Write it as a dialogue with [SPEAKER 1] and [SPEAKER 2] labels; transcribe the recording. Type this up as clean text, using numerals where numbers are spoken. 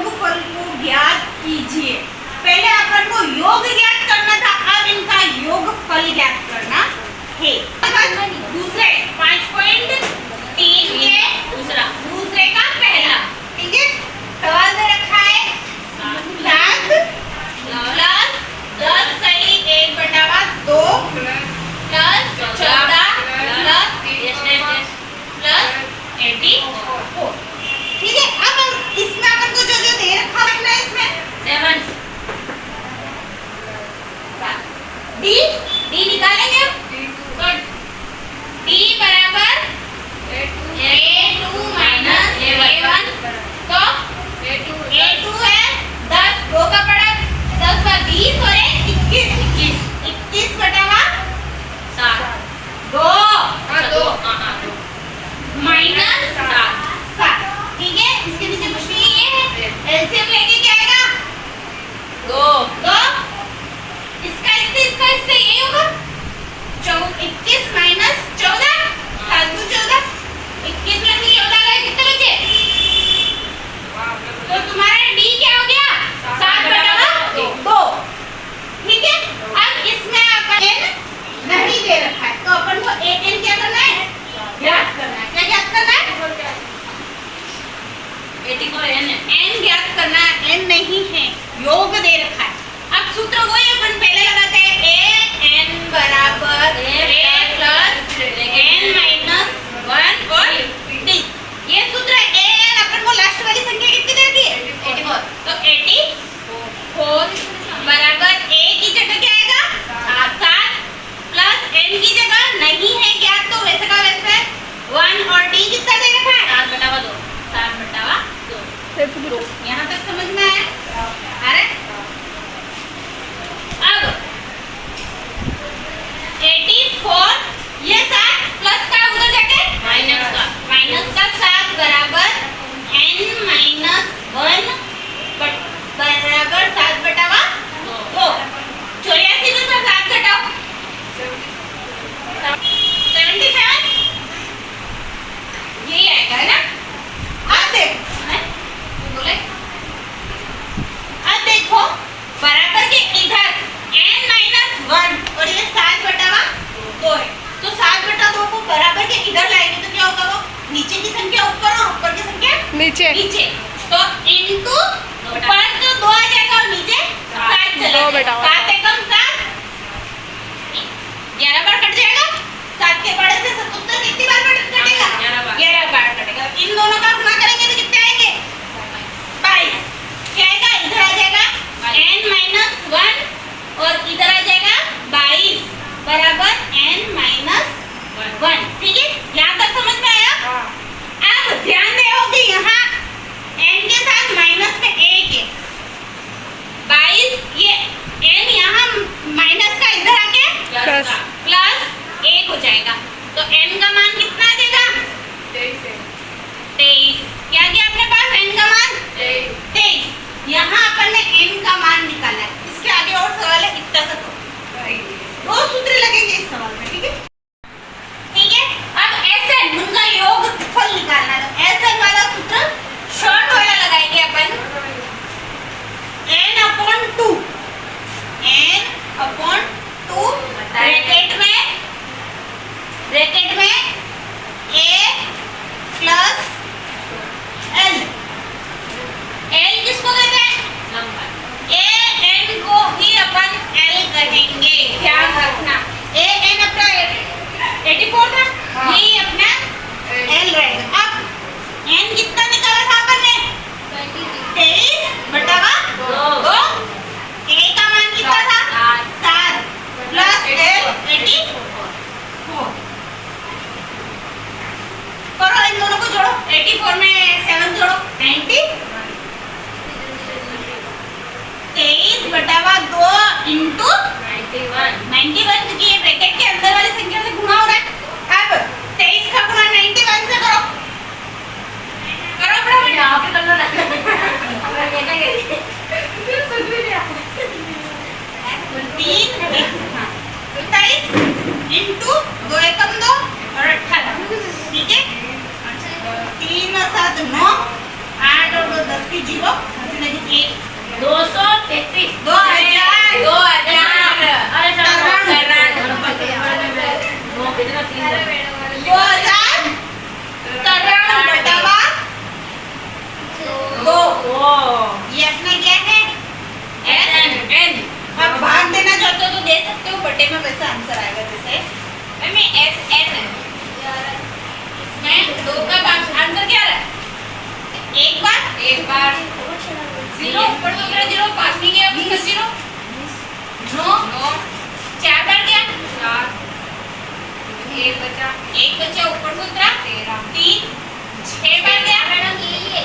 [SPEAKER 1] योगफल को ज्ञात कीजिए। पहले अपन को योग ज्ञात करना था, अब इनका योगफल ज्ञात करना है। दूसरे 5.3 के दूसरे का पहला, ठीक है। सवाल दे रखा है 7 प्लस 10 सही 1/2 प्लस 14 प्लस 84, ठीक है। अब इसमें अपन को जो जो दे रखा है इसमें 7 डी निकालेंगे। तो डी बराबर A2 माइनस A1, तो A2 है 10, 2 का पड़ा 10 बार 20 और 21 बटा 7 2 माइनस 7, ठीक है। इसके नीचे कुछ नहीं, ये है एलसीएम लेके क्या आएगा 2 इसका ये होगा 21 माइनस 14 7 2 14, 21 में से 14 गए कितने बचे, तो तुम्हारा डी क्या हो गया 7/2, ठीक है। अब इसमें अपन n नहीं दे रखा है, तो अपन को n क्या करना है ज्ञात करना है। क्या ज्ञात करना है 84 n ज्ञात करना है, n नहीं है, योग दे रखा है। अब सूत्र वही अपन पहले लगाते हैं, a n बराबर a प्लस n माइनस 1 और d। ये सूत्र a n अपन को लास्ट वाली संख्या कितनी दे दी है 84, तो 84 बराबर a की जगह क्या आएगा 7 प्लस n की जगह नहीं है ज्ञात, तो वैसे का वैसे 1 और d कितना दे रखा है 7/2 यहाँ तक समझ में आया। अरे अब 84 ये 7 प्लस का उधर जाके माइनस का 7 बराबर n माइनस 1 बराबर 7/2। 84 में से 7 घटाओ 77, यही आएगा है ना। अब देखो बराबर के इधर n माइनस 1 और ये 7/2 है, तो 7/2 को बराबर के इधर लाएंगे तो क्या होगा, वो नीचे की संख्या ऊपर और ऊपर की संख्या नीचे, तो इनटू ऊपर तो 2 आ जाएगा और नीचे 7 चलेगा, 7 एकम 7 11 बार कट जाएगा। 7 के बड़े से 77 कितनी बार कटेगा 11 बार कटेगा। इन दोनों का गुणा करेंगे तो कितने आएंगे 22, क्या आएगा इधर आ जाएगा n माइनस 1 और इधर आ जाएगा 22 बराबर n माइनस 1, ठीक है। यहाँ तक समझ में आया। अब ध्यान देओ कि यहाँ n के साथ माइनस में 1 है, 22 ये n यहाँ माइनस का इधर आके प्लस 1 हो जाएगा, तो n का मान कितना आ जाएगा 23। क्या गया अपने पास n का मान 23। यहाँ अपन ने n का मान निकाला है, इसके आगे और सवाल है, इतना सा दो सूत्र लगेंगे इस सवाल में, ठीक है। अब SN उनका योगफल निकालना है, तो SN वाला सूत्र शॉर्ट वाला लगाएंगे अपन, n/2 ब्रैकेट में a प्लस l, l किसको कहते हैं a n को ही अपन l कहेंगे, ध्यान रखना। a n अपना 84 था, यही अपना l रहेगा। अब n कितना निकाला था अपन ने 23/2, a का मान कितना था 7 प्लस l 84, करो इन दोनों को जोड़ो, 84 में 7 जोड़ो 90, 23/2 इंटू 91 की ब्रैकेट के अंदर वाली संख्या से गुणा हो रहा है। अब 23 का गुणा 91 से करो फटाफट, यहाँ पे कर लो ना इंटू 2 एकम 2 और 18, ठीक है। 3 और 7 9, 8 और 2 10 की 0 नजीक एक
[SPEAKER 2] 233
[SPEAKER 1] 2000
[SPEAKER 2] अरे नो कितना 3
[SPEAKER 1] 2000 93 बटा 2 ये अपना क्या है
[SPEAKER 2] n
[SPEAKER 1] अब भाग देना चाहते हो तो दे सकते हो बटे में वैसा आंसर आएगा जैसे मैं एस एन इसमें 2 का आंसर क्या रहा एक बार 0 ऊपर दूसरा 0 पास में गया उसका 0 नो 4 बार क्या 1 बचा ऊपर दूसरा 3 6 बार क्या मैडम ये